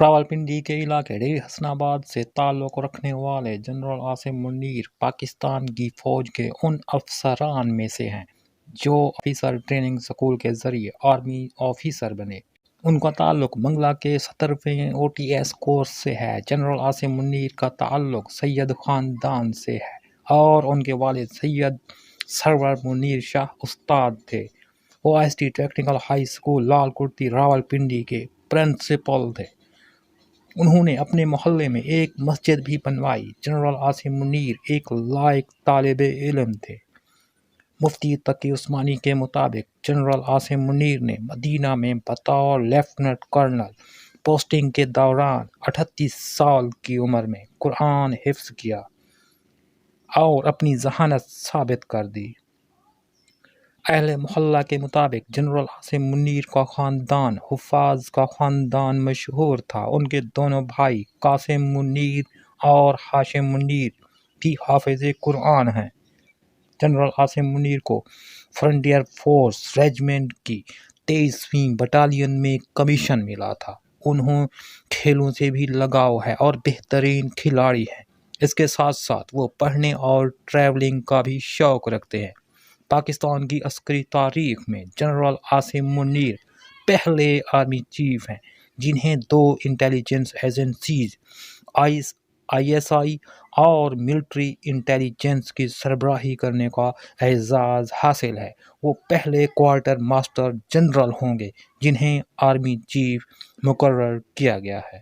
راولپنڈی کے علاقے ڈیری حسن آباد سے تعلق رکھنے والے جنرل عاصم منیر پاکستان کی فوج کے ان افسران میں سے ہیں جو آفیسر ٹریننگ اسکول کے ذریعے آرمی آفیسر بنے۔ ان کا تعلق منگلا کے 17ویں OTS کورس سے ہے۔ جنرل عاصم منیر کا تعلق سید خاندان سے ہے اور ان کے والد سید سرور منیر شاہ استاد تھے۔ وہ IST ٹیکنیکل ہائی اسکول لال کرتی راولپنڈی کے پرنسپل تھے۔ انہوں نے اپنے محلے میں ایک مسجد بھی بنوائی۔ جنرل عاصم منیر ایک لائق طالب علم تھے۔ مفتی تقی عثمانی کے مطابق جنرل عاصم منیر نے مدینہ میں بطور لیفٹیننٹ کرنل پوسٹنگ کے دوران 38 سال کی عمر میں قرآن حفظ کیا اور اپنی ذہانت ثابت کر دی۔ اہل محلہ کے مطابق جنرل عاصم منیر کا خاندان حفاظ کا خاندان مشہور تھا۔ ان کے دونوں بھائی قاسم منیر اور ہاشم منیر بھی حافظ قرآن ہیں۔ جنرل عاصم منیر کو فرنٹیئر فورس ریجیمنٹ کی 23ویں بٹالین میں کمیشن ملا تھا۔ انہیں کھیلوں سے بھی لگاؤ ہے اور بہترین کھلاڑی ہیں۔ اس کے ساتھ ساتھ وہ پڑھنے اور ٹریولنگ کا بھی شوق رکھتے ہیں۔ پاکستان کی عسکری تاریخ میں جنرل عاصم منیر پہلے آرمی چیف ہیں جنہیں 2 انٹیلیجنس ایجنسیز ISI اور ملٹری انٹیلیجنس کی سربراہی کرنے کا اعزاز حاصل ہے۔ وہ پہلے کوارٹر ماسٹر جنرل ہوں گے جنہیں آرمی چیف مقرر کیا گیا ہے۔